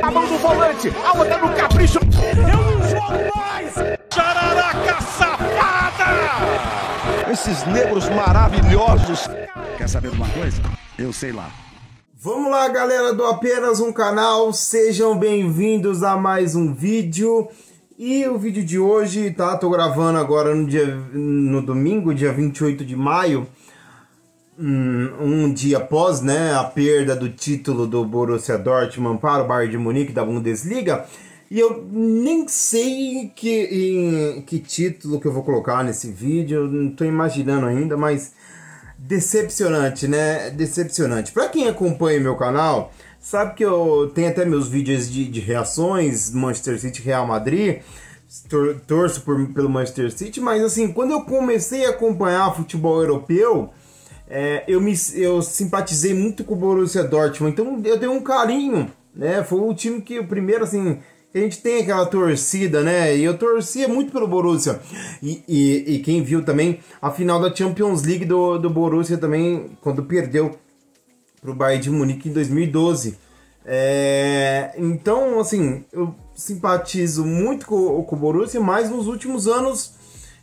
A mão do volante, a outra no capricho. Eu não jogo mais! Jararaca safada! Esses negros maravilhosos. Quer saber de uma coisa? Eu sei lá. Vamos lá, galera do Apenas um Canal, sejam bem-vindos a mais um vídeo. E o vídeo de hoje, tá? Tô gravando agora no domingo, dia 28 de maio. Um dia após, né, a perda do título do Borussia Dortmund para o Bayern de Munique da Bundesliga. E eu nem sei que título que eu vou colocar nesse vídeo, eu não tô imaginando ainda, mas decepcionante, né? Decepcionante. Para quem acompanha meu canal, sabe que eu tenho até meus vídeos de reações, Manchester City, Real Madrid, torço pelo Manchester City, mas assim, quando eu comecei a acompanhar futebol europeu, eu simpatizei muito com o Borussia Dortmund, então eu tenho um carinho, né? Foi o time que o primeiro, assim, que a gente tem aquela torcida, né? E eu torcia muito pelo Borussia. E quem viu também a final da Champions League do Borussia também, quando perdeu pro Bayern de Munique em 2012. Então, assim, eu simpatizo muito com o Borussia, mas nos últimos anos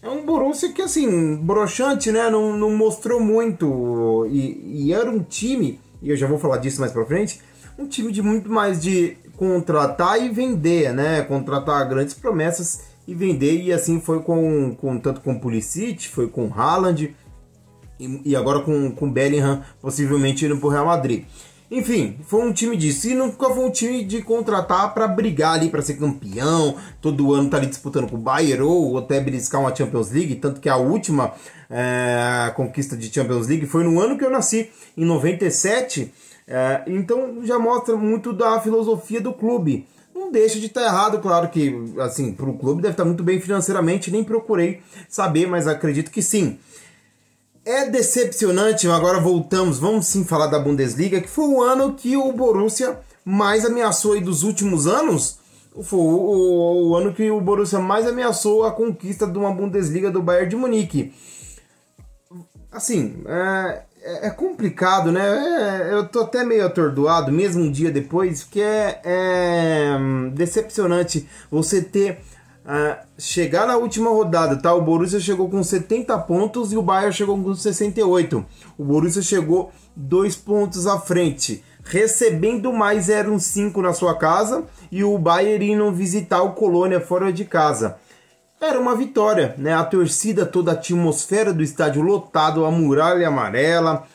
é um Borussia que, assim, broxante, né? Não mostrou muito. E era um time, e eu já vou falar disso mais pra frente, um time de muito mais de contratar e vender, né? Contratar grandes promessas e vender. E assim foi tanto com o Pulisic, foi com o Haaland e agora com o Bellingham, possivelmente indo pro Real Madrid. Enfim, foi um time disso. E nunca foi um time de contratar para brigar ali, para ser campeão. Todo ano tá ali disputando com o Bayern ou até beliscar uma Champions League. Tanto que a última conquista de Champions League foi no ano que eu nasci, em 97. Então já mostra muito da filosofia do clube. Não deixa de estar errado, claro que assim, para o clube deve estar muito bem financeiramente. Nem procurei saber, mas acredito que sim. É decepcionante, agora vamos sim falar da Bundesliga, que foi o ano que o Borussia mais ameaçou aí dos últimos anos. Foi o ano que o Borussia mais ameaçou a conquista de uma Bundesliga do Bayern de Munique. Assim, é complicado, né? Eu tô até meio atordoado, mesmo um dia depois, porque é decepcionante você ter... chegar na última rodada, tá? O Borussia chegou com 70 pontos e o Bayern chegou com 68. O Borussia chegou 2 pontos à frente, recebendo mais 0,5 na sua casa, e o Bayern indo visitar o Colônia fora de casa. Era uma vitória, né? A torcida, toda a atmosfera do estádio lotado, a muralha amarela,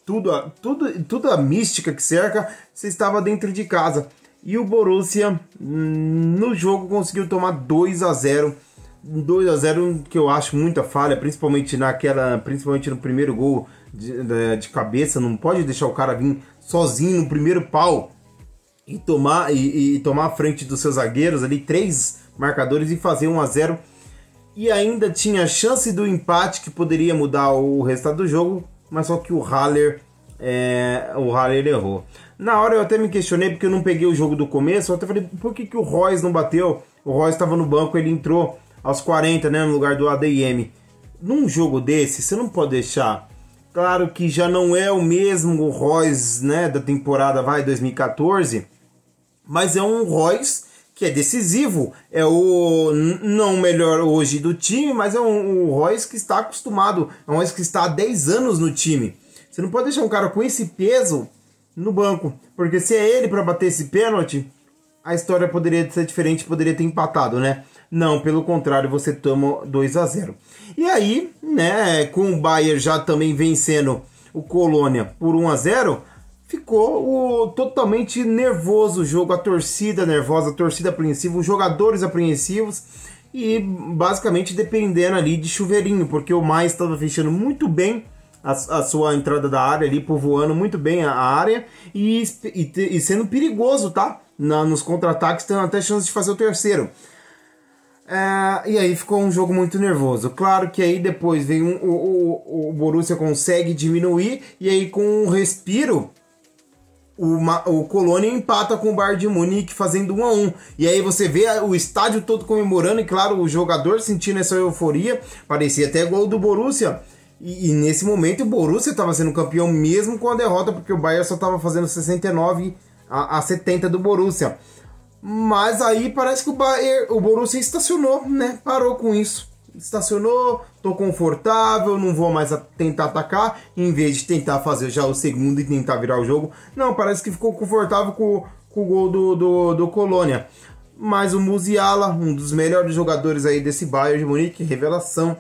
tudo a mística que cerca, você estava dentro de casa. E o Borussia, no jogo, conseguiu tomar 2-0. 2-0 que eu acho muita falha, principalmente no primeiro gol de cabeça. Não pode deixar o cara vir sozinho no primeiro pau e tomar a frente dos seus zagueiros ali, 3 marcadores, e fazer 1-0. E ainda tinha chance do empate, que poderia mudar o resultado do jogo, mas só que o Haller errou. Na hora eu até me questionei, porque eu não peguei o jogo do começo. Eu até falei, por que o Reus não bateu? O Reus estava no banco, ele entrou aos 40, né, no lugar do ADM. Num jogo desse, você não pode deixar. Claro que já não é o mesmo Reus, né, da temporada 2014, mas é um Reus que é decisivo. É o não melhor hoje do time, mas é um Reus que está acostumado. É um Reus que está há 10 anos no time. Você não pode deixar um cara com esse peso no banco, porque se é ele para bater esse pênalti, a história poderia ser diferente, poderia ter empatado, né? Não, pelo contrário, você toma 2-0. E aí, né, com o Bayern já também vencendo o Colônia por 1-0, ficou totalmente nervoso o jogo, a torcida nervosa, a torcida apreensiva, os jogadores apreensivos e basicamente dependendo ali de chuveirinho, porque o Mais estava fechando muito bem a sua entrada da área ali, povoando muito bem a área e sendo perigoso, tá? Nos contra-ataques, tendo até chance de fazer o terceiro. E aí ficou um jogo muito nervoso. Claro que aí depois vem o Borussia consegue diminuir, e aí com um respiro o Colônia empata com o Bayern de Munique, fazendo 1-1. E aí você vê o estádio todo comemorando, e claro, o jogador sentindo essa euforia. Parecia até gol do Borussia. E nesse momento o Borussia estava sendo campeão mesmo com a derrota, porque o Bayern só estava fazendo 69 a 70 do Borussia. Mas aí parece que o Borussia estacionou, né? Parou com isso. Estacionou, tô confortável, não vou mais tentar atacar, em vez de tentar fazer já o segundo e tentar virar o jogo. Não, parece que ficou confortável com o gol do Colônia. Mas o Musiala, um dos melhores jogadores aí desse Bayern de Munique, revelação,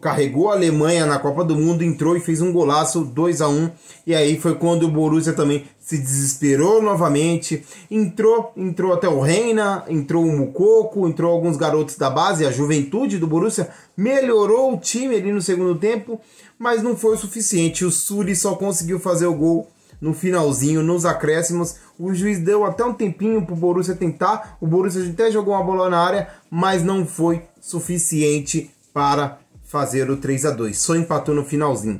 carregou a Alemanha na Copa do Mundo, entrou e fez um golaço, 2-1, e aí foi quando o Borussia também se desesperou novamente, entrou até o Reina, entrou o Moukoko, entrou alguns garotos da base, a juventude do Borussia melhorou o time ali no segundo tempo, mas não foi o suficiente, o Suri só conseguiu fazer o gol no finalzinho, nos acréscimos. O juiz deu até um tempinho pro Borussia tentar, o Borussia até jogou uma bola na área, mas não foi suficiente para fazer o 3-2, só empatou no finalzinho.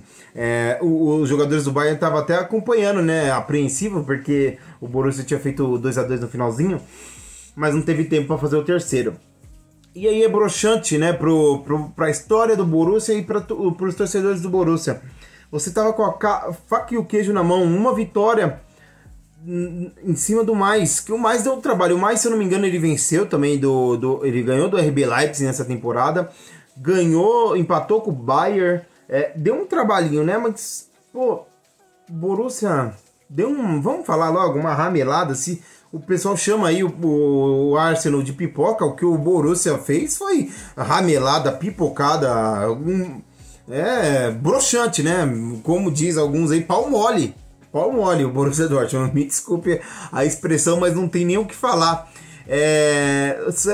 Os jogadores do Bayern estavam até acompanhando, né, apreensivo, porque o Borussia tinha feito 2-2 no finalzinho, mas não teve tempo para fazer o terceiro. E aí é broxante, né, pra história do Borussia e para os torcedores do Borussia. Você tava com a faca e o queijo na mão, uma vitória em cima do Mais, que o Mais deu um trabalho. O Mais, se eu não me engano, ele venceu também ele ganhou do RB Leipzig nessa temporada, empatou com o Bayern, deu um trabalhinho, né? Mas, pô, Borussia deu vamos falar logo, uma ramelada. Se o pessoal chama aí o Arsenal de pipoca, o que o Borussia fez foi ramelada, pipocada, broxante, né? Como diz alguns aí, pau mole o Borussia Dortmund. Me desculpe a expressão, mas não tem nem o que falar.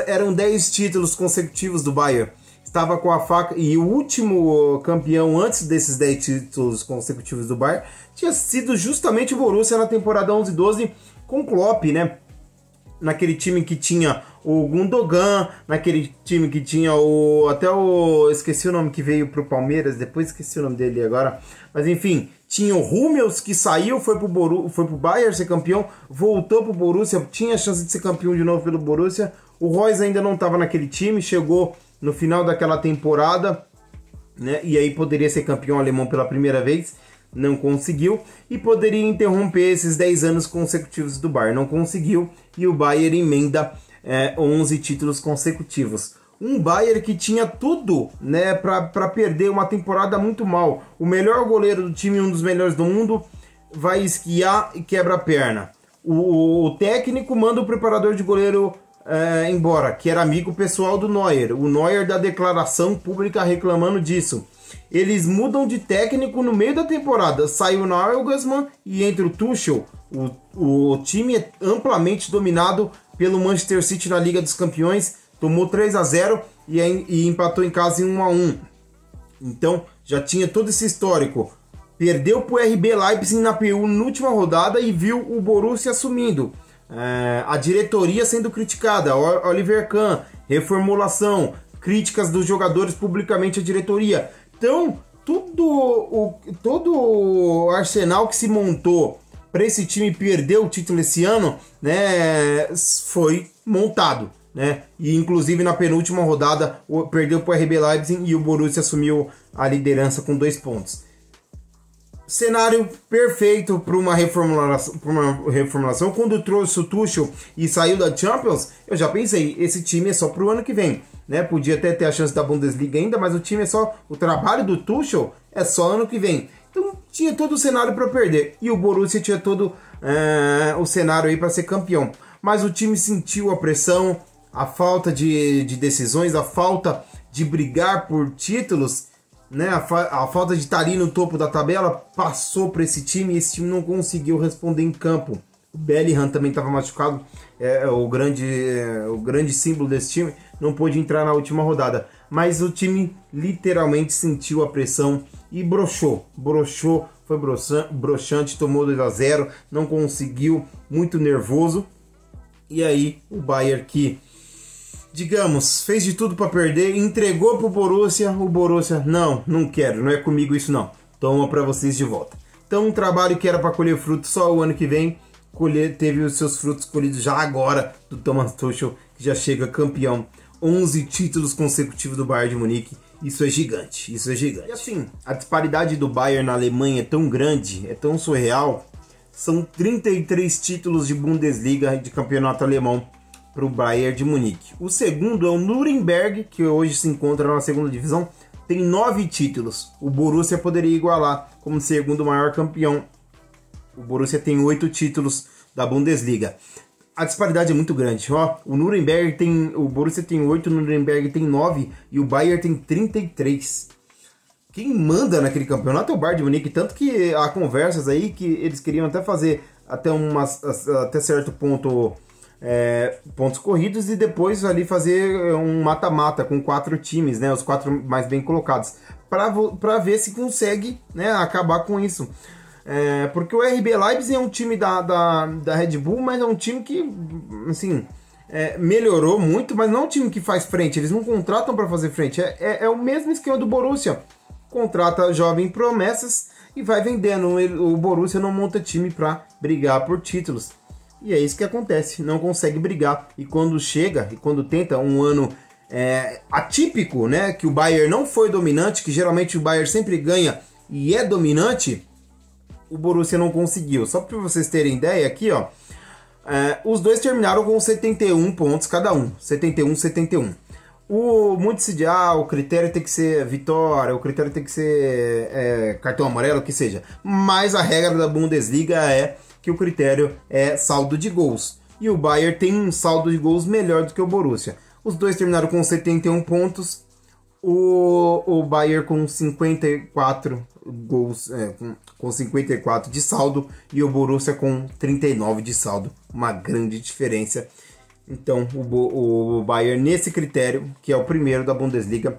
Eram 10 títulos consecutivos do Bayern. Estava com a faca, e o último campeão antes desses 10 títulos consecutivos do Bayern tinha sido justamente o Borussia na temporada 11-12 com o Klopp, né? Naquele time que tinha o Gundogan, naquele time que tinha esqueci o nome que veio pro Palmeiras, depois esqueci o nome dele agora, mas enfim, tinha o Hummels que saiu, foi pro Bayern ser campeão, voltou pro Borussia, tinha a chance de ser campeão de novo pelo Borussia. O Reus ainda não estava naquele time, chegou no final daquela temporada, né, e aí poderia ser campeão alemão pela primeira vez, não conseguiu, e poderia interromper esses 10 anos consecutivos do Bayern, não conseguiu, e o Bayern emenda 11 títulos consecutivos. Um Bayern que tinha tudo, né, para perder uma temporada muito mal. O melhor goleiro do time, um dos melhores do mundo, vai esquiar e quebra a perna. O técnico manda o preparador de goleiro embora, que era amigo pessoal do Neuer. O Neuer dá declaração pública reclamando disso. Eles mudam de técnico no meio da temporada. Sai o Nagelsmann e entra o Tuchel. O time é amplamente dominado pelo Manchester City na Liga dos Campeões. Tomou 3-0 e empatou em casa em 1-1. Então já tinha todo esse histórico. Perdeu para o RB Leipzig na última rodada e viu o Borussia assumindo. A diretoria sendo criticada, Oliver Kahn, reformulação, críticas dos jogadores publicamente à diretoria. Então, todo o arsenal que se montou para esse time perder o título esse ano, né, foi montado, né? E inclusive na penúltima rodada perdeu para o RB Leipzig e o Borussia assumiu a liderança com 2 pontos. Cenário perfeito para uma reformulação. Quando trouxe o Tuchel e saiu da Champions, eu já pensei, esse time é só para o ano que vem, né? Podia até ter a chance da Bundesliga ainda, mas o trabalho do Tuchel é só ano que vem. Então tinha todo o cenário para perder, e o Borussia tinha todo o cenário aí para ser campeão. Mas o time sentiu a pressão, a falta de decisões, a falta de brigar por títulos, né? A falta de estar ali no topo da tabela passou para esse time, e esse time não conseguiu responder em campo. O Bellingham também estava machucado, o grande símbolo desse time, não pôde entrar na última rodada. Mas o time literalmente sentiu a pressão e broxou, foi broxante, tomou 2-0, não conseguiu, muito nervoso. E aí o Bayern, que, digamos, fez de tudo para perder, entregou pro Borussia. O Borussia, não quero, não é comigo isso não. Toma para vocês de volta. Então um trabalho que era para colher frutos só o ano que vem, teve os seus frutos colhidos já agora do Thomas Tuchel, que já chega campeão. 11 títulos consecutivos do Bayern de Munique. Isso é gigante, E assim, a disparidade do Bayern na Alemanha é tão grande, é tão surreal, São 33 títulos de Bundesliga, de campeonato alemão, para o Bayern de Munique. O segundo é o Nuremberg, que hoje se encontra na segunda divisão, tem 9 títulos. O Borussia poderia igualar como segundo maior campeão. O Borussia tem 8 títulos da Bundesliga. A disparidade é muito grande. Ó, o Borussia tem 8, o Nuremberg tem 9 e o Bayern tem 33. Quem manda naquele campeonato é o Bayern de Munique, tanto que há conversas aí que eles queriam até fazer até certo ponto pontos corridos e depois ali fazer um mata-mata com 4 times, né, os 4 mais bem colocados, para ver se consegue, né, acabar com isso. Porque o RB Leipzig é um time da Red Bull, mas é um time que, assim, melhorou muito, mas não é um time que faz frente, eles não contratam para fazer frente, é o mesmo esquema do Borussia, contrata jovem promessas e vai vendendo. O Borussia não monta time para brigar por títulos, e é isso que acontece, não consegue brigar, e quando tenta um ano atípico, né, que o Bayern não foi dominante, que geralmente o Bayern sempre ganha e é dominante, o Borussia não conseguiu. Só para vocês terem ideia aqui, ó, os dois terminaram com 71 pontos cada um, 71. Muito se diz, o critério tem que ser vitória, o critério tem que ser cartão amarelo, o que seja. Mas a regra da Bundesliga é que o critério é saldo de gols. E o Bayern tem um saldo de gols melhor do que o Borussia. Os dois terminaram com 71 pontos, o Bayern com 54 gols, com 54 de saldo, e o Borussia com 39 de saldo. Uma grande diferença. Então o Bayern, nesse critério, que é o primeiro da Bundesliga,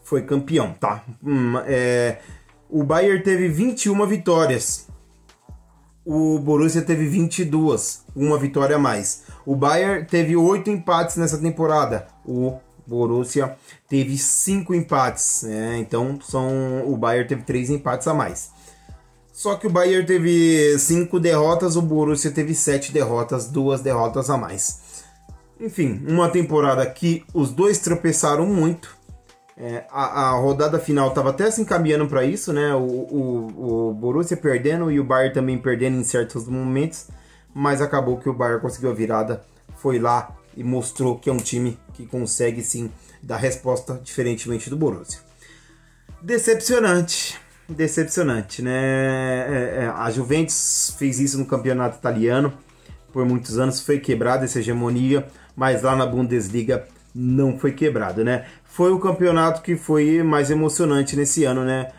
foi campeão, tá? O Bayern teve 21 vitórias. O Borussia teve 22, uma vitória a mais. O Bayern teve 8 empates nessa temporada. O Borussia teve 5 empates. Então o Bayern teve 3 empates a mais. Só que o Bayern teve 5 derrotas, o Borussia teve 7 derrotas, 2 derrotas a mais. Enfim, uma temporada que os dois tropeçaram muito. A rodada final estava até se encaminhando para isso, né? O Borussia perdendo e o Bayern também perdendo em certos momentos, mas acabou que o Bayern conseguiu a virada, foi lá e mostrou que é um time que consegue sim dar resposta, diferentemente do Borussia. Decepcionante, né? A Juventus fez isso no campeonato italiano por muitos anos, foi quebrada essa hegemonia, mas lá na Bundesliga não foi quebrado, né? Foi o campeonato que foi mais emocionante nesse ano, né?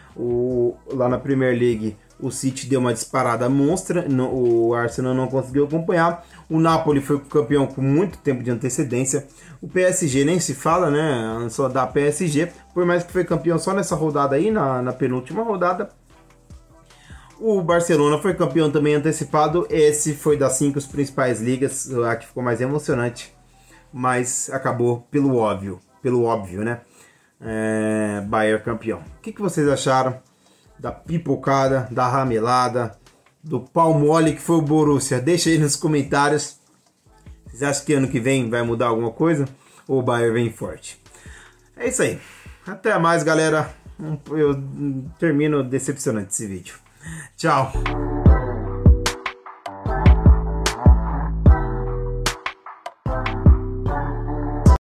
Lá na Premier League o City deu uma disparada monstra, o Arsenal não conseguiu acompanhar, o Napoli foi campeão com muito tempo de antecedência, o PSG nem se fala, né? Só da PSG, por mais que foi campeão só nessa rodada aí, na penúltima rodada. O Barcelona foi campeão também antecipado, esse foi das 5 principais ligas, a que ficou mais emocionante, mas acabou pelo óbvio, né? Bayern campeão. O que vocês acharam da pipocada, da ramelada, do pau mole que foi o Borussia? Deixa aí nos comentários. Vocês acham que ano que vem vai mudar alguma coisa? Ou o Bayern vem forte? É isso aí. Até mais, galera. Eu termino decepcionante esse vídeo. Tchau.